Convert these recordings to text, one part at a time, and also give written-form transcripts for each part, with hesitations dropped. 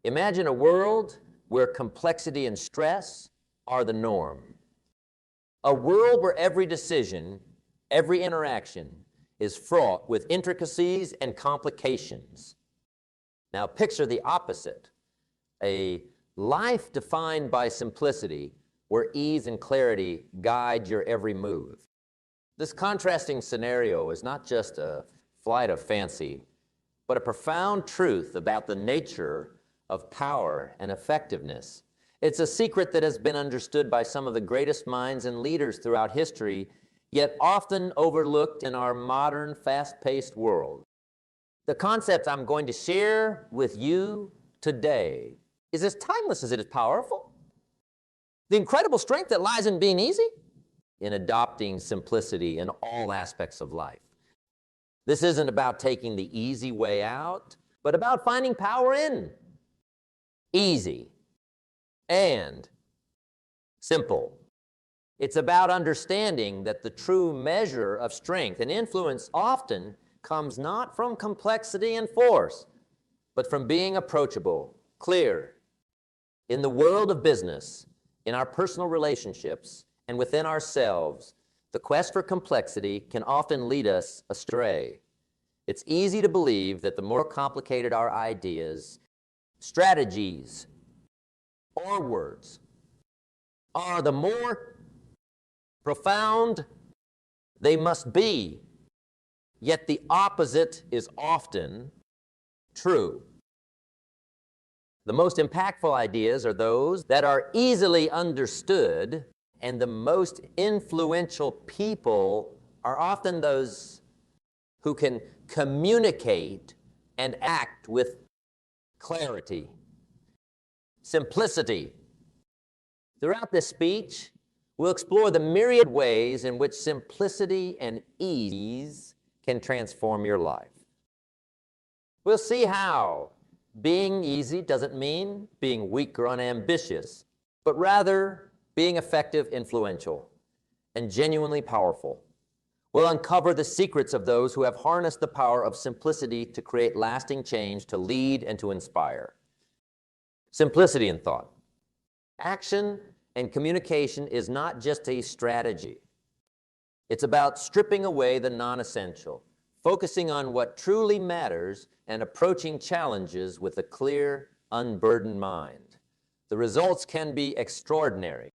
Imagine a world where complexity and stress are the norm. A world where every decision, every interaction is fraught with intricacies and complications. Now picture the opposite, a life defined by simplicity where ease and clarity guide your every move. This contrasting scenario is not just a flight of fancy, but a profound truth about the nature of power and effectiveness. It's a secret that has been understood by some of the greatest minds and leaders throughout history, yet often overlooked in our modern, fast-paced world. The concept I'm going to share with you today is as timeless as it is powerful. The incredible strength that lies in being easy, in adopting simplicity in all aspects of life. This isn't about taking the easy way out, but about finding power in easy and simple. It's about understanding that the true measure of strength and influence often comes not from complexity and force, but from being approachable, clear. In the world of business, in our personal relationships, and within ourselves, the quest for complexity can often lead us astray. It's easy to believe that the more complicated our ideas, strategies, or words are, the more profound they must be. Yet the opposite is often true. The most impactful ideas are those that are easily understood, and the most influential people are often those who can communicate and act with clarity, simplicity. Throughout this speech, we'll explore the myriad ways in which simplicity and ease can transform your life. We'll see how being easy doesn't mean being weak or unambitious, but rather being effective, influential, and genuinely powerful. We'll uncover the secrets of those who have harnessed the power of simplicity to create lasting change, to lead, and to inspire. Simplicity in thought. Action and communication is not just a strategy. It's about stripping away the non-essential, focusing on what truly matters, and approaching challenges with a clear, unburdened mind. The results can be extraordinary.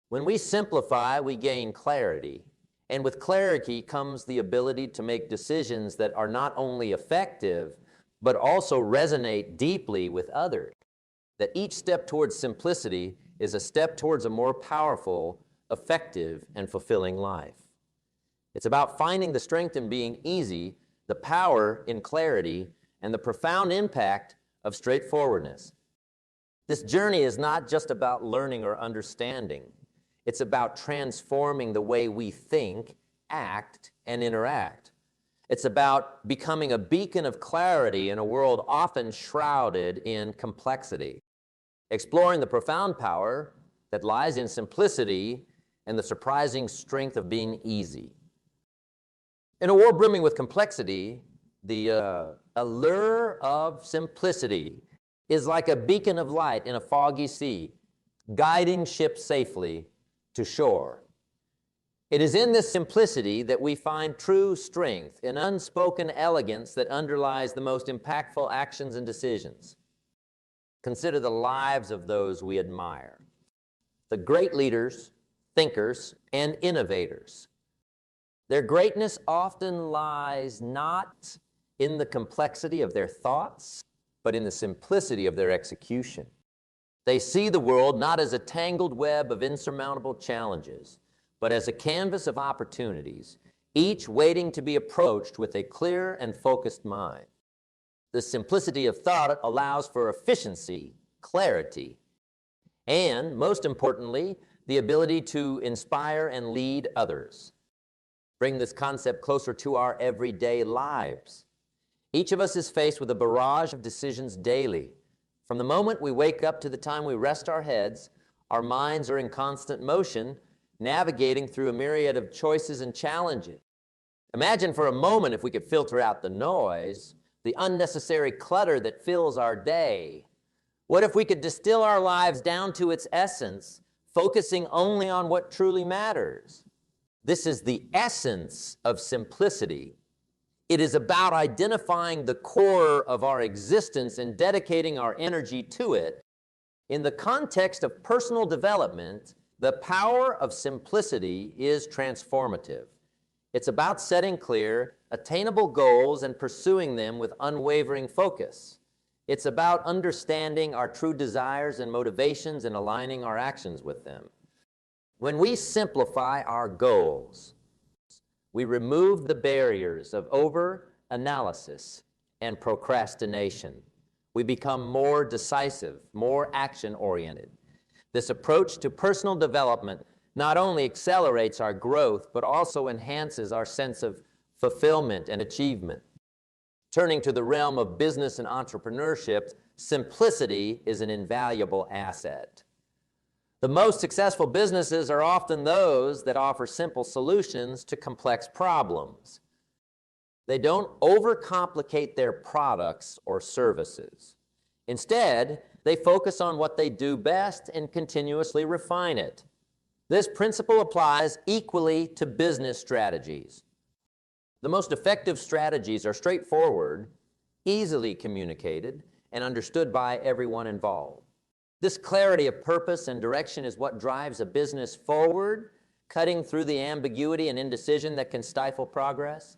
When we simplify, we gain clarity. And with clarity comes the ability to make decisions that are not only effective, but also resonate deeply with others. That each step towards simplicity is a step towards a more powerful, effective, and fulfilling life. It's about finding the strength in being easy, the power in clarity, and the profound impact of straightforwardness. This journey is not just about learning or understanding. It's about transforming the way we think, act, and interact. It's about becoming a beacon of clarity in a world often shrouded in complexity. Exploring the profound power that lies in simplicity and the surprising strength of being easy. In a world brimming with complexity, the allure of simplicity is like a beacon of light in a foggy sea, guiding ships safely to shore. It is in this simplicity that we find true strength, an unspoken elegance that underlies the most impactful actions and decisions. Consider the lives of those we admire, the great leaders, thinkers, and innovators. Their greatness often lies not in the complexity of their thoughts, but in the simplicity of their execution. They see the world not as a tangled web of insurmountable challenges, but as a canvas of opportunities, each waiting to be approached with a clear and focused mind. The simplicity of thought allows for efficiency, clarity, and, most importantly, the ability to inspire and lead others. Bring this concept closer to our everyday lives. Each of us is faced with a barrage of decisions daily. From the moment we wake up to the time we rest our heads, our minds are in constant motion, navigating through a myriad of choices and challenges. Imagine for a moment if we could filter out the noise, the unnecessary clutter that fills our day. What if we could distill our lives down to its essence, focusing only on what truly matters? This is the essence of simplicity. It is about identifying the core of our existence and dedicating our energy to it. In the context of personal development, the power of simplicity is transformative. It's about setting clear, attainable goals and pursuing them with unwavering focus. It's about understanding our true desires and motivations and aligning our actions with them. When we simplify our goals, we remove the barriers of over-analysis and procrastination. We become more decisive, more action-oriented. This approach to personal development not only accelerates our growth, but also enhances our sense of fulfillment and achievement. Turning to the realm of business and entrepreneurship, simplicity is an invaluable asset. The most successful businesses are often those that offer simple solutions to complex problems. They don't overcomplicate their products or services. Instead, they focus on what they do best and continuously refine it. This principle applies equally to business strategies. The most effective strategies are straightforward, easily communicated, and understood by everyone involved. This clarity of purpose and direction is what drives a business forward, cutting through the ambiguity and indecision that can stifle progress.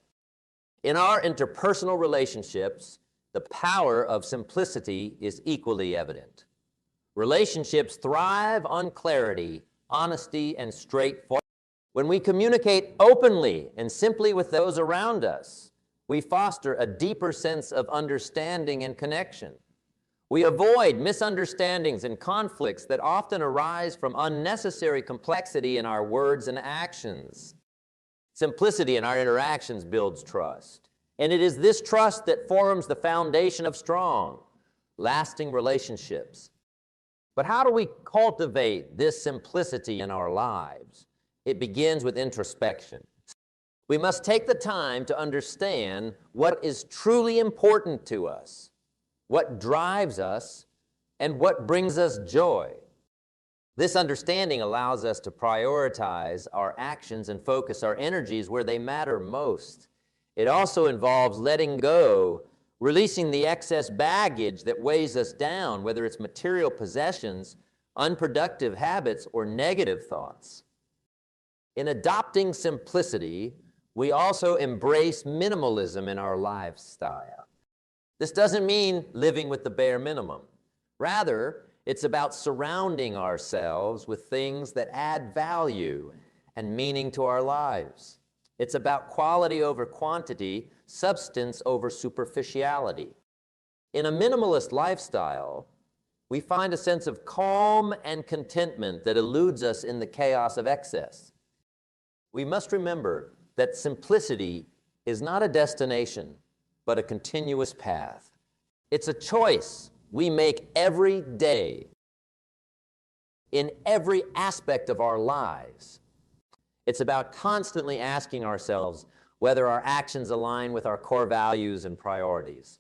In our interpersonal relationships, the power of simplicity is equally evident. Relationships thrive on clarity, honesty, and straightforwardness. When we communicate openly and simply with those around us, we foster a deeper sense of understanding and connection. We avoid misunderstandings and conflicts that often arise from unnecessary complexity in our words and actions. Simplicity in our interactions builds trust, and it is this trust that forms the foundation of strong, lasting relationships. But how do we cultivate this simplicity in our lives? It begins with introspection. We must take the time to understand what is truly important to us, what drives us, and what brings us joy. This understanding allows us to prioritize our actions and focus our energies where they matter most. It also involves letting go, releasing the excess baggage that weighs us down, whether it's material possessions, unproductive habits, or negative thoughts. In adopting simplicity, we also embrace minimalism in our lifestyle. This doesn't mean living with the bare minimum. Rather, it's about surrounding ourselves with things that add value and meaning to our lives. It's about quality over quantity, substance over superficiality. In a minimalist lifestyle, we find a sense of calm and contentment that eludes us in the chaos of excess. We must remember that simplicity is not a destination, but a continuous path. It's a choice we make every day in every aspect of our lives. It's about constantly asking ourselves whether our actions align with our core values and priorities.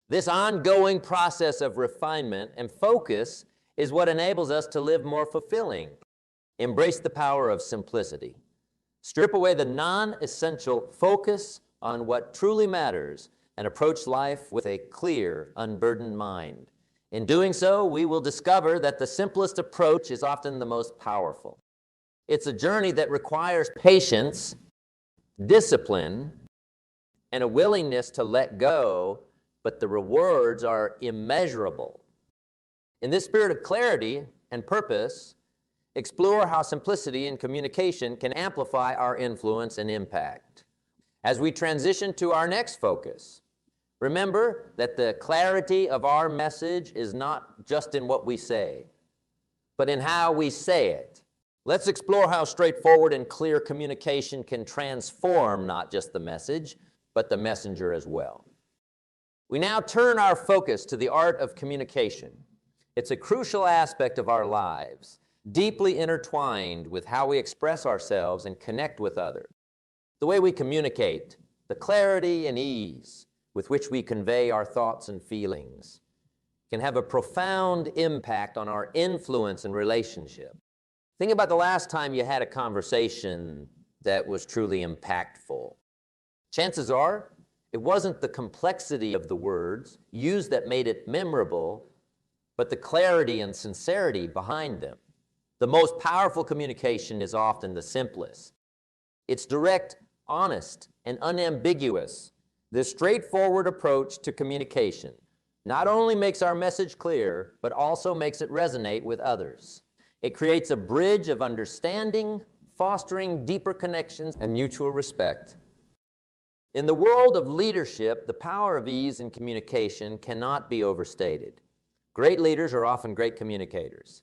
This ongoing process of refinement and focus is what enables us to live more fulfilling. Embrace the power of simplicity. Strip away the non-essential, focus on what truly matters, and approach life with a clear, unburdened mind. In doing so, we will discover that the simplest approach is often the most powerful. It's a journey that requires patience, discipline, and a willingness to let go, but the rewards are immeasurable. In this spirit of clarity and purpose, explore how simplicity in communication can amplify our influence and impact. As we transition to our next focus, remember that the clarity of our message is not just in what we say, but in how we say it. Let's explore how straightforward and clear communication can transform not just the message, but the messenger as well. We now turn our focus to the art of communication. It's a crucial aspect of our lives, deeply intertwined with how we express ourselves and connect with others. The way we communicate, the clarity and ease with which we convey our thoughts and feelings. can have a profound impact on our influence and relationship. Think about the last time you had a conversation that was truly impactful. Chances are, it wasn't the complexity of the words used that made it memorable, but the clarity and sincerity behind them. The most powerful communication is often the simplest. It's direct, honest, and unambiguous. This straightforward approach to communication not only makes our message clear, but also makes it resonate with others. It creates a bridge of understanding, fostering deeper connections and mutual respect. In the world of leadership, the power of ease in communication cannot be overstated. Great leaders are often great communicators.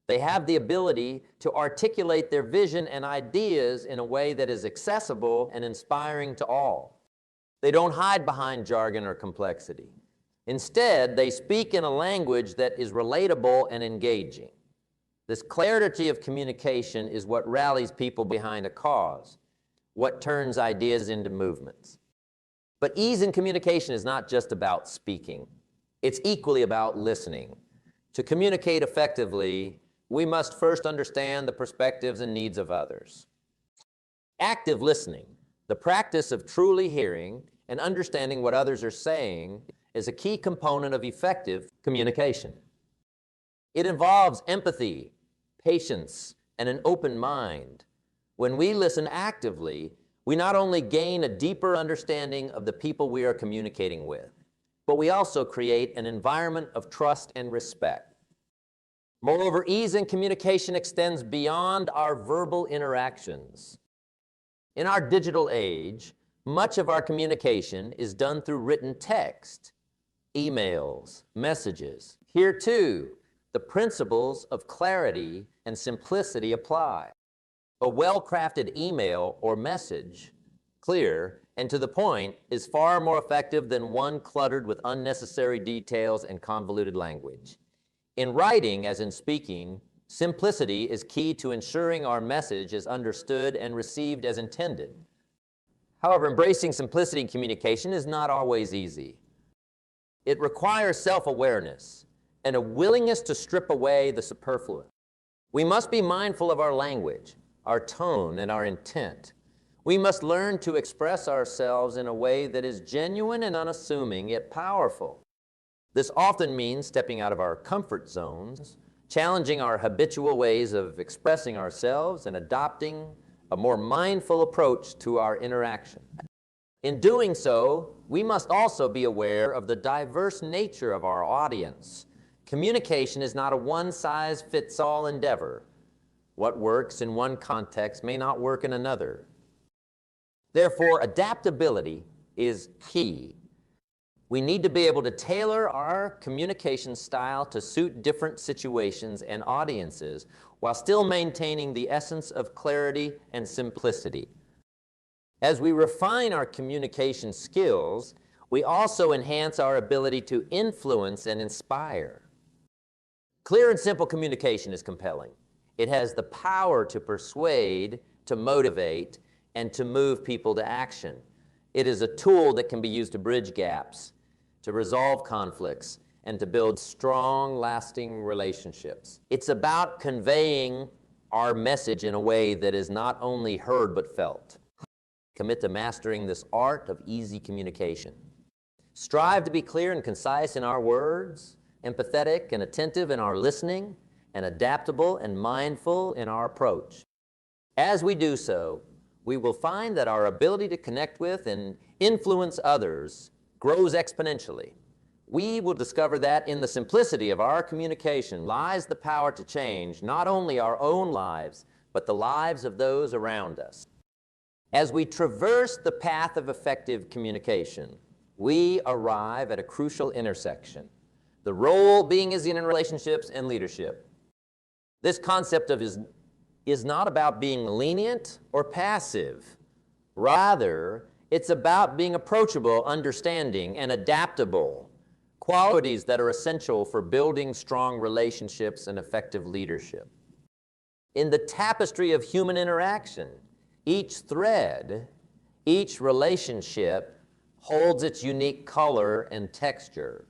They have the ability to articulate their vision and ideas in a way that is accessible and inspiring to all. They don't hide behind jargon or complexity. Instead, they speak in a language that is relatable and engaging. This clarity of communication is what rallies people behind a cause, what turns ideas into movements. But ease in communication is not just about speaking. It's equally about listening. To communicate effectively, we must first understand the perspectives and needs of others. Active listening, the practice of truly hearing and understanding what others are saying, is a key component of effective communication. It involves empathy, patience, and an open mind. When we listen actively, we not only gain a deeper understanding of the people we are communicating with, but we also create an environment of trust and respect. Moreover, ease in communication extends beyond our verbal interactions. In our digital age, much of our communication is done through written text, emails, messages. Here too, the principles of clarity and simplicity apply. A well-crafted email or message, clear and to the point, is far more effective than one cluttered with unnecessary details and convoluted language. In writing, as in speaking, simplicity is key to ensuring our message is understood and received as intended. However, embracing simplicity in communication is not always easy. It requires self-awareness and a willingness to strip away the superfluous. We must be mindful of our language, our tone, and our intent. We must learn to express ourselves in a way that is genuine and unassuming, yet powerful. This often means stepping out of our comfort zones, challenging our habitual ways of expressing ourselves, and adopting a more mindful approach to our interaction. In doing so, we must also be aware of the diverse nature of our audience. Communication is not a one-size-fits-all endeavor. What works in one context may not work in another. Therefore, adaptability is key. We need to be able to tailor our communication style to suit different situations and audiences while still maintaining the essence of clarity and simplicity. As we refine our communication skills, we also enhance our ability to influence and inspire. Clear and simple communication is compelling. It has the power to persuade, to motivate, and to move people to action. It is a tool that can be used to bridge gaps, to resolve conflicts, and to build strong, lasting relationships. It's about conveying our message in a way that is not only heard but felt. Commit to mastering this art of easy communication. Strive to be clear and concise in our words, empathetic and attentive in our listening, and adaptable and mindful in our approach. As we do so, we will find that our ability to connect with and influence others grows exponentially. We will discover that in the simplicity of our communication lies the power to change not only our own lives, but the lives of those around us. As we traverse the path of effective communication, we arrive at a crucial intersection, the role being is in relationships and leadership. This concept is not about being lenient or passive. Rather, it's about being approachable, understanding, and adaptable, qualities that are essential for building strong relationships and effective leadership. In the tapestry of human interaction, each thread, each relationship holds its unique color and texture.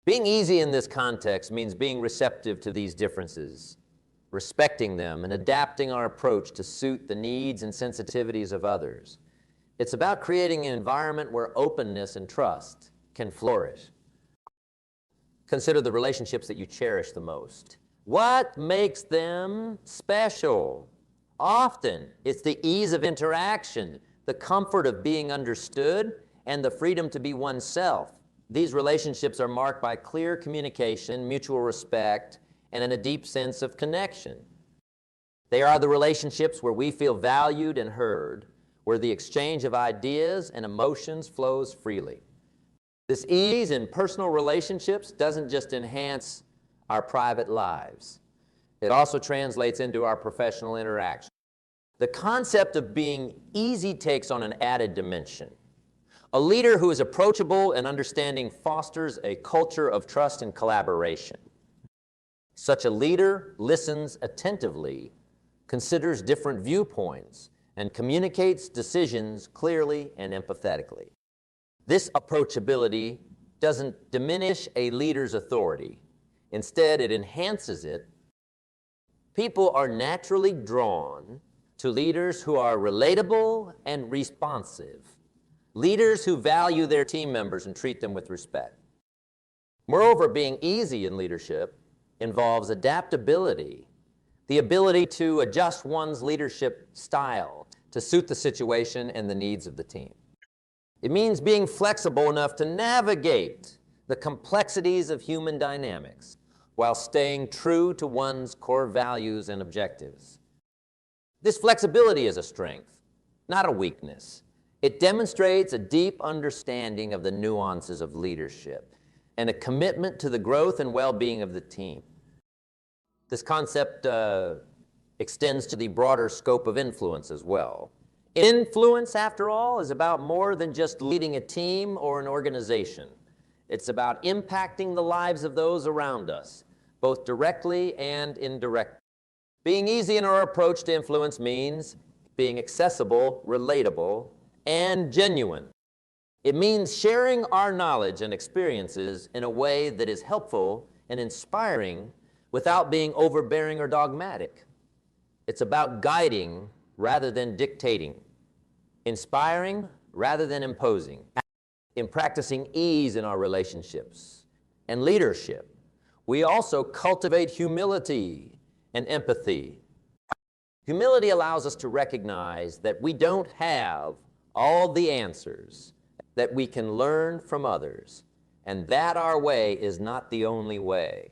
Being easy in this context means being receptive to these differences, respecting them, and adapting our approach to suit the needs and sensitivities of others. It's about creating an environment where openness and trust can flourish. Consider the relationships that you cherish the most. What makes them special? Often, it's the ease of interaction, the comfort of being understood, and the freedom to be oneself. These relationships are marked by clear communication, mutual respect, and a deep sense of connection. They are the relationships where we feel valued and heard, where the exchange of ideas and emotions flows freely. This ease in personal relationships doesn't just enhance our private lives. It also translates into our professional interaction. The concept of being easy takes on an added dimension. A leader who is approachable and understanding fosters a culture of trust and collaboration. Such a leader listens attentively, considers different viewpoints, and communicates decisions clearly and empathetically. This approachability doesn't diminish a leader's authority. Instead, it enhances it. People are naturally drawn to leaders who are relatable and responsive. Leaders who value their team members and treat them with respect. Moreover, being easy in leadership involves adaptability, the ability to adjust one's leadership style to suit the situation and the needs of the team. It means being flexible enough to navigate the complexities of human dynamics while staying true to one's core values and objectives. This flexibility is a strength, not a weakness. It demonstrates a deep understanding of the nuances of leadership and a commitment to the growth and well-being of the team. This concept extends to the broader scope of influence as well. Influence, after all, is about more than just leading a team or an organization. It's about impacting the lives of those around us, both directly and indirectly. Being easy in our approach to influence means being accessible, relatable, and genuine. It means sharing our knowledge and experiences in a way that is helpful and inspiring without being overbearing or dogmatic. It's about guiding rather than dictating, inspiring rather than imposing. In practicing ease in our relationships and leadership, we also cultivate humility and empathy. Humility allows us to recognize that we don't have all the answers, that we can learn from others, and that our way is not the only way.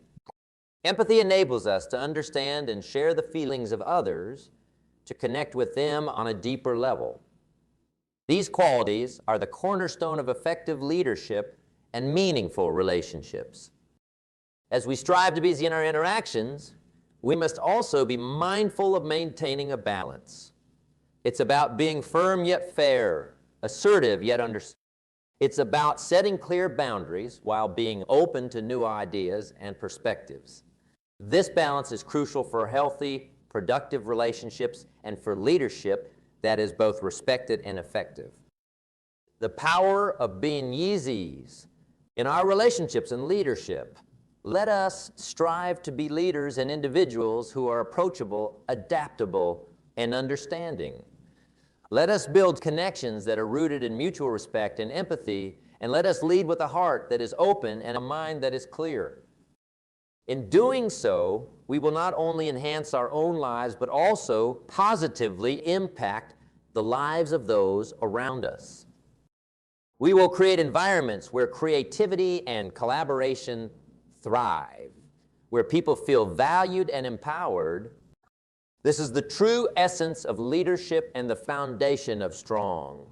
Empathy enables us to understand and share the feelings of others, to connect with them on a deeper level. These qualities are the cornerstone of effective leadership and meaningful relationships. As we strive to be easy in our interactions, we must also be mindful of maintaining a balance. It's about being firm yet fair, assertive yet understanding. It's about setting clear boundaries while being open to new ideas and perspectives. This balance is crucial for healthy, productive relationships and for leadership that is both respected and effective. The power of being Yeezys in our relationships and leadership. Let us strive to be leaders and individuals who are approachable, adaptable, and understanding. Let us build connections that are rooted in mutual respect and empathy, and let us lead with a heart that is open and a mind that is clear. In doing so, we will not only enhance our own lives, but also positively impact the lives of those around us. We will create environments where creativity and collaboration thrive, where people feel valued and empowered. This is the true essence of leadership and the foundation of strong,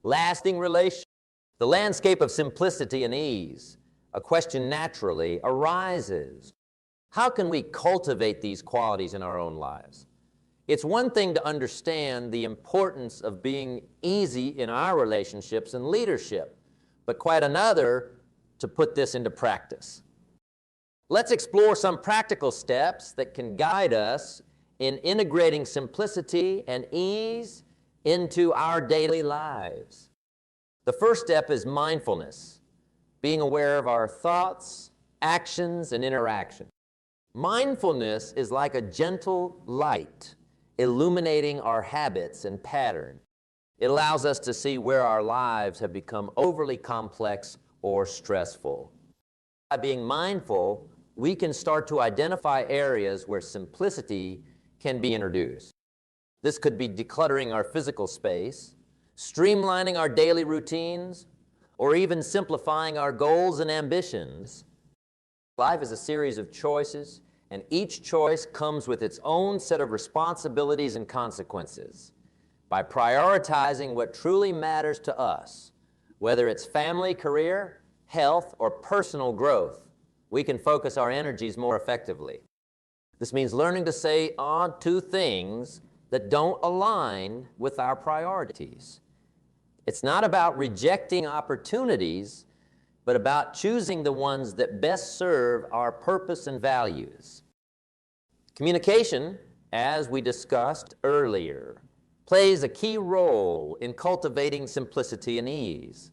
lasting relationships. The landscape of simplicity and ease, a question naturally arises. How can we cultivate these qualities in our own lives? It's one thing to understand the importance of being easy in our relationships and leadership, but quite another to put this into practice. Let's explore some practical steps that can guide us in integrating simplicity and ease into our daily lives. The first step is mindfulness. being aware of our thoughts, actions, and interactions. Mindfulness is like a gentle light illuminating our habits and patterns. It allows us to see where our lives have become overly complex or stressful. By being mindful, we can start to identify areas where simplicity can be introduced. This could be decluttering our physical space, streamlining our daily routines, or even simplifying our goals and ambitions. Life is a series of choices, and each choice comes with its own set of responsibilities and consequences. By prioritizing what truly matters to us, whether it's family, career, health, or personal growth, we can focus our energies more effectively. This means learning to say on to things that don't align with our priorities. It's not about rejecting opportunities, but about choosing the ones that best serve our purpose and values. Communication, as we discussed earlier, plays a key role in cultivating simplicity and ease.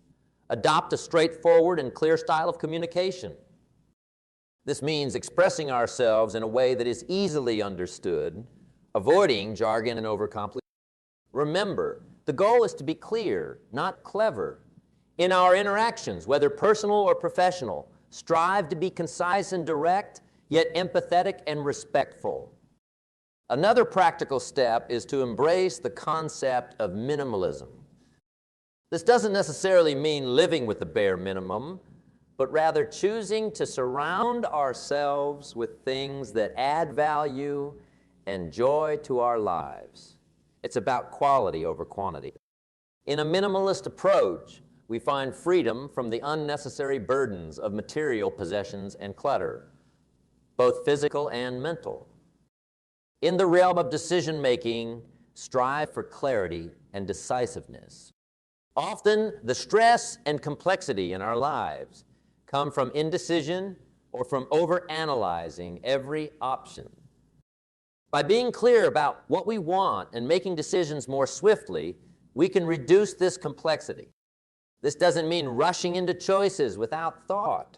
Adopt a straightforward and clear style of communication. This means expressing ourselves in a way that is easily understood, avoiding jargon and overcomplication. Remember, the goal is to be clear, not clever. In our interactions, whether personal or professional, strive to be concise and direct, yet empathetic and respectful. Another practical step is to embrace the concept of minimalism. This doesn't necessarily mean living with the bare minimum, but rather choosing to surround ourselves with things that add value and joy to our lives. It's about quality over quantity. In a minimalist approach, we find freedom from the unnecessary burdens of material possessions and clutter, both physical and mental. In the realm of decision-making, strive for clarity and decisiveness. Often, the stress and complexity in our lives come from indecision or from overanalyzing every option. By being clear about what we want and making decisions more swiftly, we can reduce this complexity. This doesn't mean rushing into choices without thought,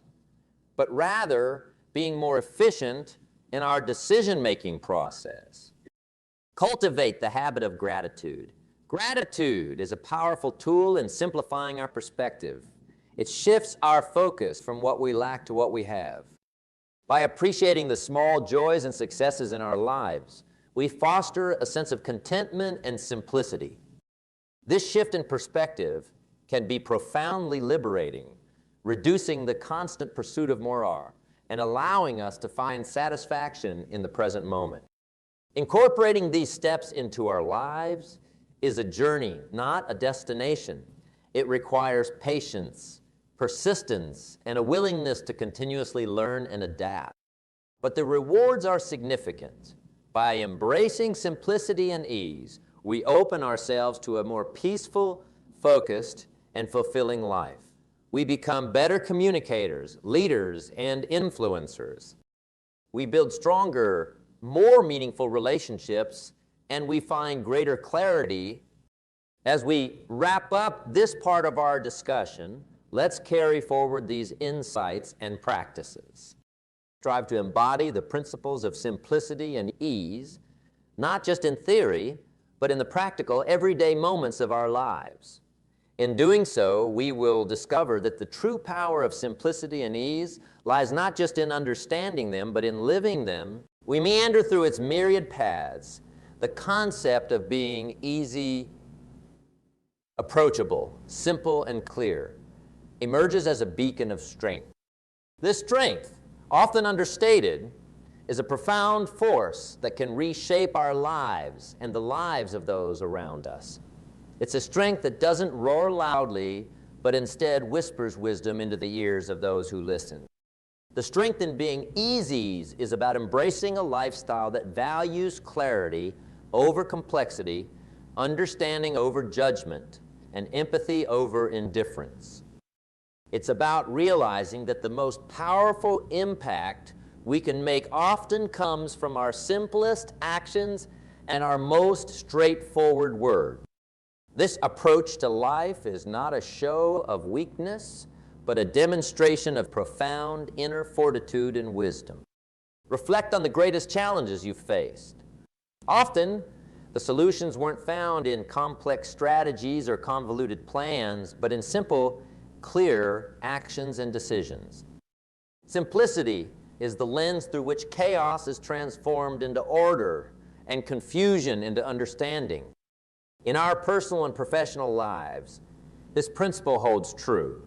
but rather being more efficient in our decision-making process. Cultivate the habit of gratitude. Gratitude is a powerful tool in simplifying our perspective. It shifts our focus from what we lack to what we have. By appreciating the small joys and successes in our lives, we foster a sense of contentment and simplicity. This shift in perspective can be profoundly liberating, reducing the constant pursuit of more and allowing us to find satisfaction in the present moment. Incorporating these steps into our lives is a journey, not a destination. It requires patience, persistence, and a willingness to continuously learn and adapt. But the rewards are significant. By embracing simplicity and ease, we open ourselves to a more peaceful, focused, and fulfilling life. We become better communicators, leaders, and influencers. We build stronger, more meaningful relationships, and we find greater clarity. As we wrap up this part of our discussion, let's carry forward these insights and practices. Strive to embody the principles of simplicity and ease, not just in theory, but in the practical, everyday moments of our lives. In doing so, we will discover that the true power of simplicity and ease lies not just in understanding them, but in living them. We meander through its myriad paths. The concept of being easy, approachable, simple, and clear emerges as a beacon of strength. This strength, often understated, is a profound force that can reshape our lives and the lives of those around us. It's a strength that doesn't roar loudly, but instead whispers wisdom into the ears of those who listen. The strength in being easy is about embracing a lifestyle that values clarity over complexity, understanding over judgment, and empathy over indifference. It's about realizing that the most powerful impact we can make often comes from our simplest actions and our most straightforward words. This approach to life is not a show of weakness, but a demonstration of profound inner fortitude and wisdom. Reflect on the greatest challenges you've faced. Often, the solutions weren't found in complex strategies or convoluted plans, but in simple, clear actions and decisions. Simplicity is the lens through which chaos is transformed into order and confusion into understanding. In our personal and professional lives, this principle holds true.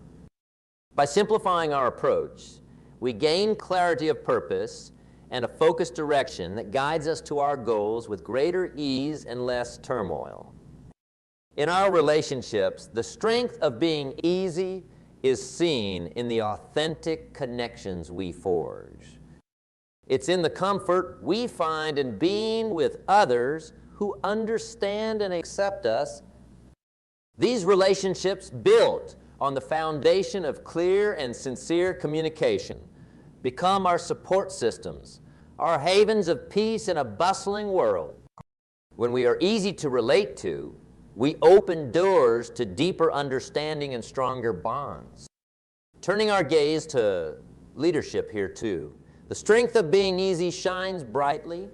By simplifying our approach, we gain clarity of purpose and a focused direction that guides us to our goals with greater ease and less turmoil. In our relationships, the strength of being easy is seen in the authentic connections we forge. It's in the comfort we find in being with others who understand and accept us. These relationships, built on the foundation of clear and sincere communication, become our support systems, our havens of peace in a bustling world. When we are easy to relate to, we open doors to deeper understanding and stronger bonds. Turning our gaze to leadership here too, the strength of being easy shines brightly.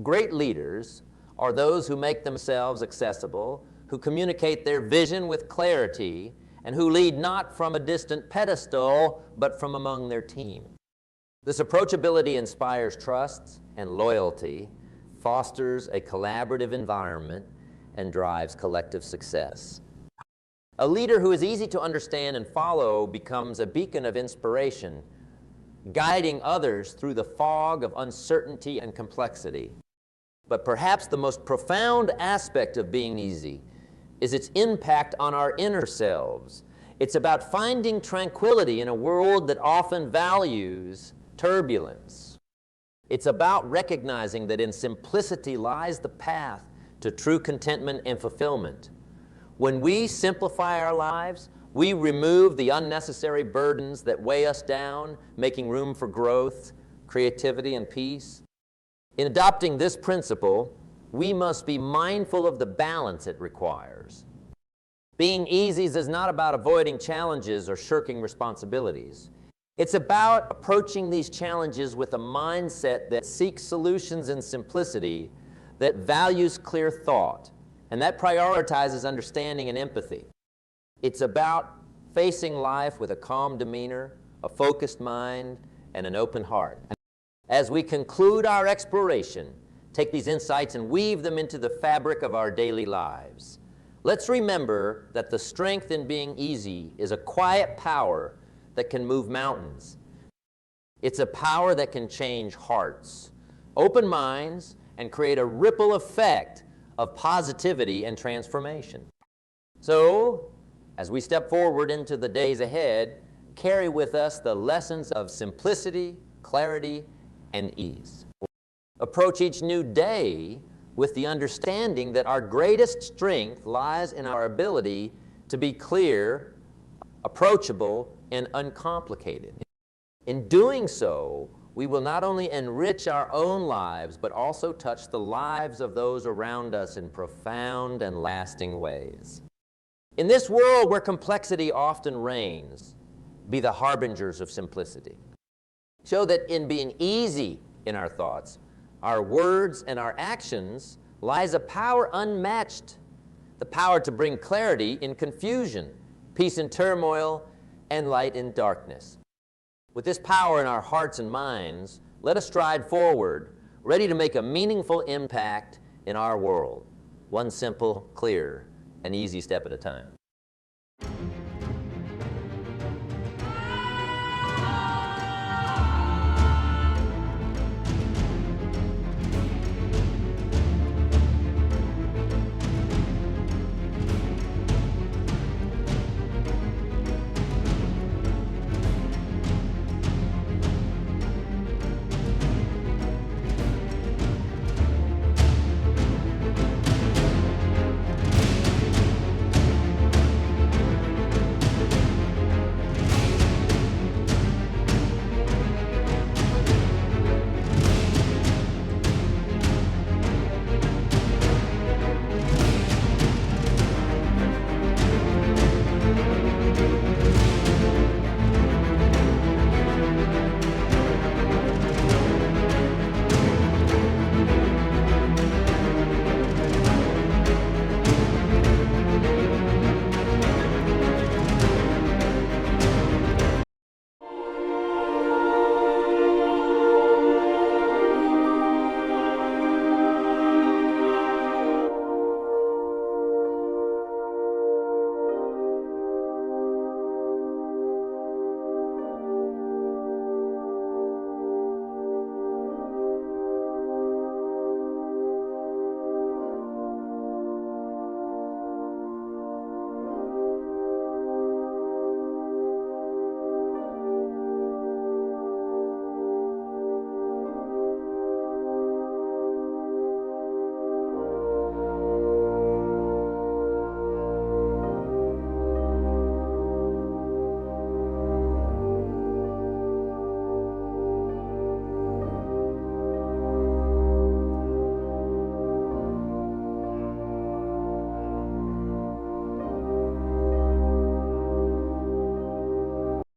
Great leaders are those who make themselves accessible, who communicate their vision with clarity, and who lead not from a distant pedestal, but from among their team. This approachability inspires trust and loyalty, fosters a collaborative environment, and drives collective success. A leader who is easy to understand and follow becomes a beacon of inspiration, guiding others through the fog of uncertainty and complexity. But perhaps the most profound aspect of being easy is its impact on our inner selves. It's about finding tranquility in a world that often values turbulence. It's about recognizing that in simplicity lies the path to true contentment and fulfillment. When we simplify our lives, we remove the unnecessary burdens that weigh us down, making room for growth, creativity, and peace. In adopting this principle, we must be mindful of the balance it requires. Being easy is not about avoiding challenges or shirking responsibilities. It's about approaching these challenges with a mindset that seeks solutions in simplicity, that values clear thought, and that prioritizes understanding and empathy. It's about facing life with a calm demeanor, a focused mind, and an open heart. As we conclude our exploration, take these insights and weave them into the fabric of our daily lives. Let's remember that the strength in being easy is a quiet power that can move mountains. It's a power that can change hearts, open minds, and create a ripple effect of positivity and transformation. So, as we step forward into the days ahead, carry with us the lessons of simplicity, clarity, and ease. Approach each new day with the understanding that our greatest strength lies in our ability to be clear, approachable, and uncomplicated. In doing so, we will not only enrich our own lives, but also touch the lives of those around us in profound and lasting ways. In this world where complexity often reigns, be the harbingers of simplicity. Show that in being easy in our thoughts, our words, and our actions lies a power unmatched, the power to bring clarity in confusion, peace in turmoil, and light in darkness. With this power in our hearts and minds, let us stride forward, ready to make a meaningful impact in our world, one simple, clear, and easy step at a time.